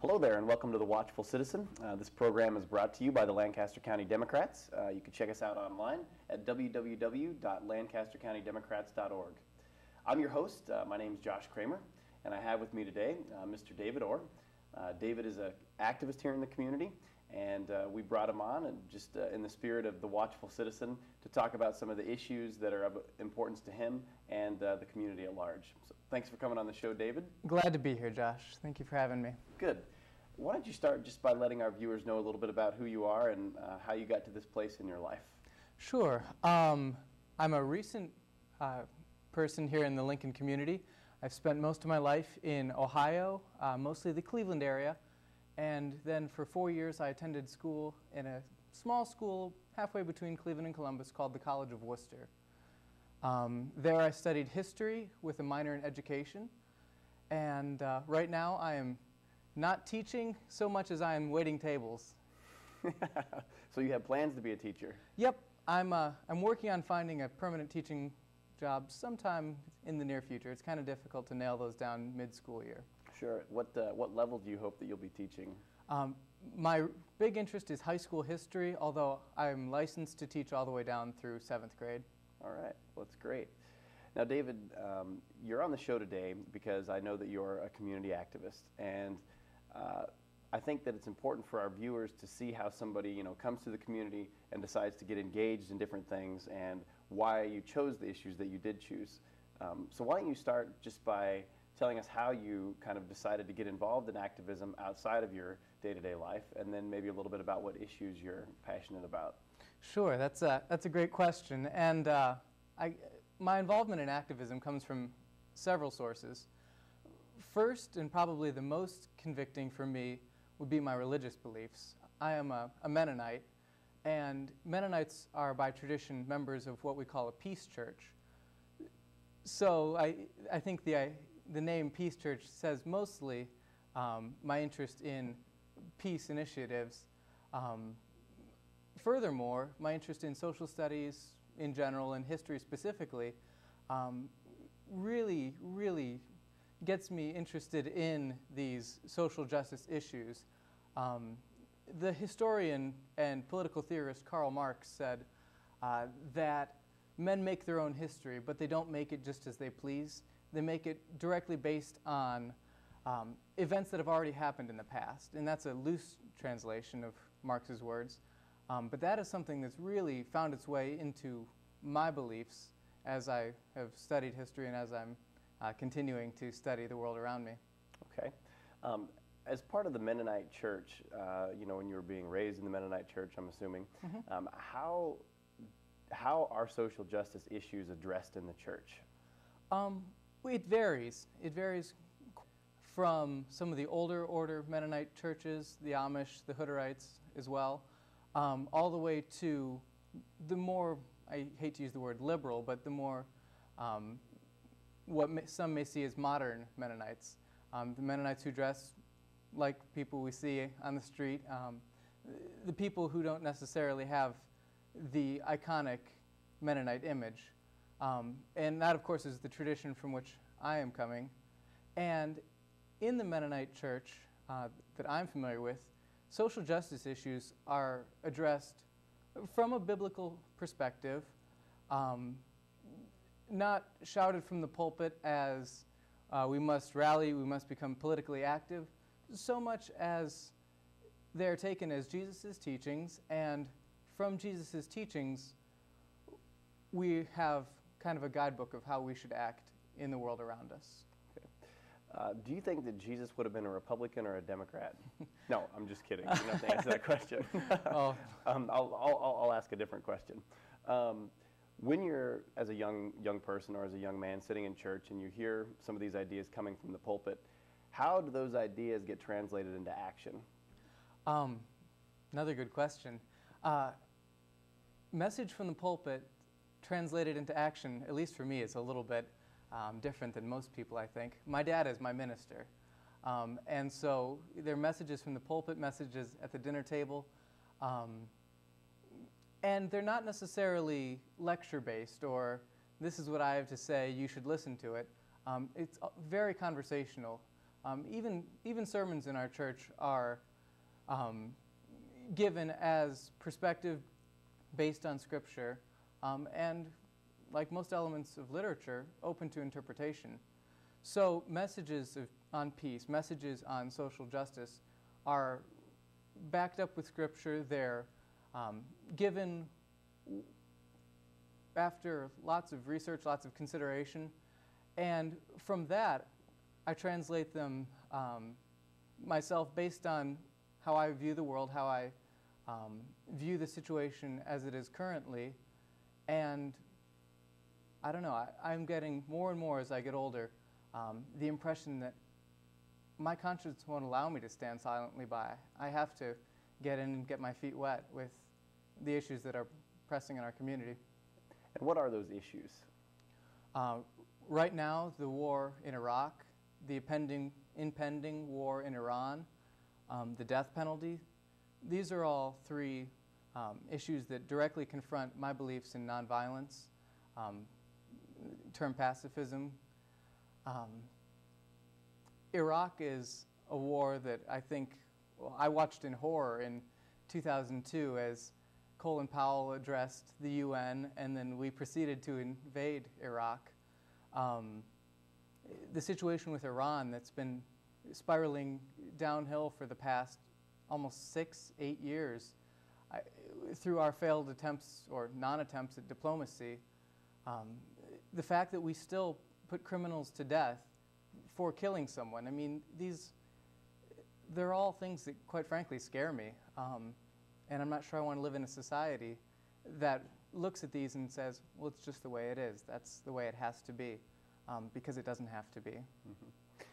Hello there and welcome to the Watchful Citizen. This program is brought to you by the Lancaster County Democrats. You can check us out online at www.lancastercountydemocrats.org. I'm your host. My name is Josh Cramer, and I have with me today Mr. David Orr. David is an activist here in the community, and we brought him on and just in the spirit of the Watchful Citizen to talk about some of the issues that are of importance to him and the community at large. So thanks for coming on the show, David. Glad to be here, Josh. Thank you for having me. Good. Why don't you start just by letting our viewers know a little bit about who you are and how you got to this place in your life? Sure. I'm a recent person here in the Lincoln community. I've spent most of my life in Ohio, mostly the Cleveland area, and then for 4 years I attended school in a small school halfway between Cleveland and Columbus called the College of Worcester. There I studied history with a minor in education, and right now I am not teaching so much as I am waiting tables. So you have plans to be a teacher? Yep. I'm working on finding a permanent teaching job sometime in the near future. It's kind of difficult to nail those down mid-school year. Sure. What level do you hope that you'll be teaching? My big interest is high school history, although I'm licensed to teach all the way down through 7th grade. All right. Well, that's great. Now, David, you're on the show today because I know that you're a community activist, and I think that it's important for our viewers to see how somebody, comes to the community and decides to get engaged in different things and why you chose the issues that you did choose. So why don't you start just by telling us how you kind of decided to get involved in activism outside of your day-to-day life, and then maybe a little bit about what issues you're passionate about. Sure, that's a great question. And my involvement in activism comes from several sources. First, and probably the most convicting for me, would be my religious beliefs. I am a Mennonite, and Mennonites are by tradition members of what we call a peace church. So I think the name Peace Church says mostly my interest in peace initiatives. Furthermore, my interest in social studies in general and history specifically really gets me interested in these social justice issues. The historian and political theorist Karl Marx said that men make their own history, but they don't make it just as they please. They make it directly based on events that have already happened in the past. And that's a loose translation of Marx's words. But that is something that's really found its way into my beliefs as I have studied history and as I'm continuing to study the world around me. Okay. As part of the Mennonite church, when you were being raised in the Mennonite church, I'm assuming, Mm-hmm. How are social justice issues addressed in the church? It varies. It varies from some of the older order Mennonite churches, the Amish, the Hutterites as well, all the way to the more, I hate to use the word liberal, but the more some may see as modern Mennonites. The Mennonites who dress like people we see on the street, the people who don't necessarily have the iconic Mennonite image. And that, of course, is the tradition from which I am coming. And in the Mennonite church that I'm familiar with, social justice issues are addressed from a biblical perspective, not shouted from the pulpit as we must rally, we must become politically active, so much as they're taken as Jesus' teachings, and from Jesus' teachings we have kind of a guidebook of how we should act in the world around us. Okay. Do you think that Jesus would have been a Republican or a Democrat? No, I'm just kidding. You don't have to answer that question. Oh. I'll ask a different question. When you're, as a young person or as a young man sitting in church and you hear some of these ideas coming from the pulpit, how do those ideas get translated into action? Another good question. Message from the pulpit translated into action, at least for me, is a little bit different than most people, I think. My dad is my minister. And so there are messages from the pulpit, messages at the dinner table. And they're not necessarily lecture-based or this is what I have to say, you should listen to it. It's very conversational. Even sermons in our church are given as perspective based on Scripture, and like most elements of literature, open to interpretation. So messages on peace, messages on social justice are backed up with Scripture. They're given after lots of research, lots of consideration, and from that, I translate them myself based on how I view the world, how I view the situation as it is currently, and I don't know, I'm getting more and more as I get older the impression that my conscience won't allow me to stand silently by. I have to get in and get my feet wet with the issues that are pressing in our community. And what are those issues? Right now, the war in Iraq, the impending war in Iran, the death penalty, these are all three issues that directly confront my beliefs in nonviolence, term pacifism. Iraq is a war that I think, well, I watched in horror in 2002 as Colin Powell addressed the UN, and then we proceeded to invade Iraq. The situation with Iran that's been spiraling downhill for the past almost 6-8 years through our failed attempts or non-attempts at diplomacy, the fact that we still put criminals to death for killing someone, I mean, they're all things that quite frankly scare me. And I'm not sure I want to live in a society that looks at these and says, well, it's just the way it is. That's the way it has to be, because it doesn't have to be. Mm-hmm.